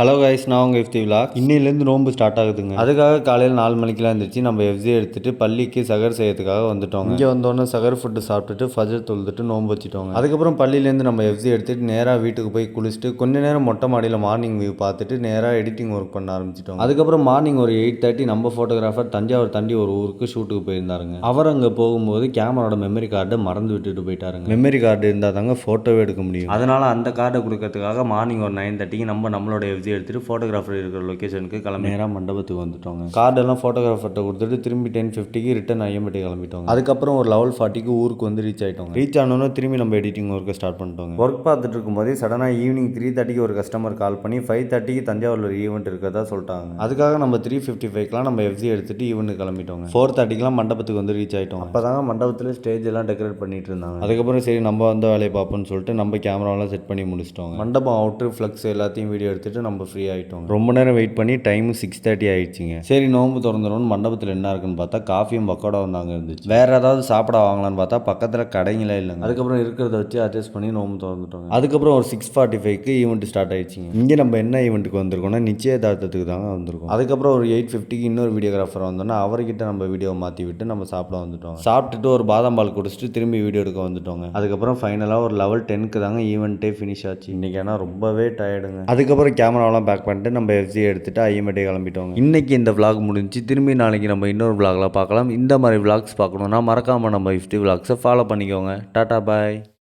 Hello guys, நான் உங்கள் எஃப்தி vlog. இன்னிலேருந்து நோன்பு ஸ்டார்ட் ஆகுதுங்க. அதுக்காக காலையில் 4 மணிக்கெலாம் இருந்துச்சு நம்ம எஃப்சி எடுத்துட்டு பள்ளிக்கு சகர் செய்யறதுக்காக வந்துட்டோங்க. இங்கே வந்தோடனே சகர் ஃபுட்டு சாப்பிட்டுட்டு ஃபஜர் தொழுதுட்டு நோன்பு வச்சுட்டோங்க. அதுக்கப்புறம் பள்ளியிலேருந்து நம்ம எஃப்சி எடுத்துட்டு நேராக வீட்டுக்கு போய் குளிச்சுட்டு கொஞ்ச நேரம் மொட்டை மாடியில் மார்னிங் வியூ பார்த்துட்டு நேராக எடிட்டிங் ஒர்க் பண்ண ஆரம்பிச்சிட்டோம். அதுக்கப்புறம் மார்னிங் ஒரு 8:30 நம்ம ஃபோட்டோகிராஃபர் தஞ்சாவூர் தாண்டி ஒரு ஊருக்கு ஷூட்டுக்கு போயிருந்தாருங்க. அவர் அங்கே போகும்போது கேமராவோட மெமரி கார்டை மறந்து விட்டுட்டு போயிட்டாருங்க. மெமரி கார்டு இருந்தால் தாங்க ஃபோட்டோவே எடுக்க முடியும். அதனால் அந்த கார்டை கொடுக்கறதுக்காக மார்னிங் ஒரு 9:30க்கு நம்மளோட எஃப்சி எடுத்துட்டு ஃபோட்டோகிராஃபர் இருக்கிற லொக்கேஷனுக்கு கிளம்பி நேராக மண்டபத்துக்கு வந்துட்டோங்க. கார்டெல்லாம் ஃபோட்டோகிராஃபர்கிட்ட கொடுத்துட்டு திரும்பி 10:50க்கு ரிட்டன் ஐஎம்பட்டி கிளம்பிட்டோங்க. அதுக்கப்புறம் ஒரு 11:40க்கு ஊருக்கு வந்து ரீச் ஆகிட்டோங்க. ரீச் ஆனோன்னு திரும்பி நம்ம எடிட்டிங் ஒர்க்கை ஸ்டார்ட் பண்ணிட்டோங்க. ஒர்க் பார்த்துட்டு இருக்கும்போதே சடனாக ஈவினிங் 3:30க்கு ஒரு கஸ்டமர் கால் பண்ணி 5:30க்கு தஞ்சாவூரில் ஒரு ஈவெண்ட் இருக்கிறதா சொல்லிட்டாங்க. அதுக்காக நம்ம 3:55க்குலாம் நம்ம எஃப்சி எடுத்துட்டு ஈவெண்ட் கிளம்பிட்டோங்க. 4:30க்குலாம் மண்டபத்துக்கு வந்து ரீச் ஆகிட்டோம். அப்போ தாங்க மண்டபத்தில் ஸ்டேஜ் எல்லாம் டெக்கரேட் பண்ணிட்டு இருந்தாங்க. அதுக்கப்புறம் சரி நம்ம வந்து வேலையை பார்ப்போம்னு சொல்லிட்டு நம்ம கேமராவெல்லாம் செட் பண்ணி முடிச்சிட்டோம். மண்டபம் அவுட்ரு ஃப்ளக்ஸ் எல்லாத்தையும் வீடியோ எடுத்துட்டு நம்ம ஃப்ரீ ஆகிட்டோம். ரொம்ப நேரம் வெயிட் பண்ணி டைம் 6:30 ஆயிடுச்சுங்க. சரி நோம்பு திறந்துடும் மண்டபத்தில் என்ன இருக்குன்னு பார்த்தா காஃபியும் பக்கோடா வந்தாங்க இருந்துச்சு. வேற ஏதாவது சாப்பிட வாங்கலான்னு பார்த்தா பக்கத்தில் கடைங்களே இல்லைங்க. அதுக்கப்புறம் இருக்கிறத வச்சு அட்ஜஸ்ட் பண்ணி நோம்பு திறந்துட்டோங்க. அதுக்கப்புறம் ஒரு 6:45க்கு ஈவெண்ட் ஸ்டார்ட் ஆயிடுச்சுங்க. இங்கே நம்ம என்ன ஈவெண்ட்டுக்கு வந்திருக்கோம்னா நிச்சயதார்த்தத்துக்கு தாங்க வந்திருக்கோம். அதுக்கப்புறம் ஒரு 8:50க்கு இன்னொரு வீடியோகிராஃபர் வந்தோன்னா அவர்கிட்ட நம்ம வீடியோ மாற்றி விட்டு நம்ம சாப்பிட வந்துட்டோம். சாப்பிட்டுட்டு ஒரு பாதாம் பால் குடிச்சிட்டு திரும்பி வீடியோ எடுக்க வந்துட்டோங்க. அதுக்கப்புறம் ஃபைனலாக ஒரு லெவல் 10க்கு தாங்க ஈவெண்ட்டே ஃபினிஷ் ஆச்சு. இன்னைக்கு ஆனால் ரொம்பவே டயர்டுங்க. அதுக்கப்புறம் கேமராவெல்லாம் பேக் பண்ணிட்டு நம்ம எஃப்சி எடுத்துட்டு ஐஎம்ஐடி கிளம்பிட்டோங்க. இன்னைக்கு இந்த விளாக் முடிஞ்சு திரும்பி நாளைக்கு நம்ம இன்னொரு விளாக்ல பார்க்கலாம். இந்த மாதிரி விளாக்ஸ் பார்க்கணுன்னா மறக்காம நம்ம எஃப்டி விளாக்ஸை ஃபாலோ பண்ணிக்கோங்க. டாடா பாய்.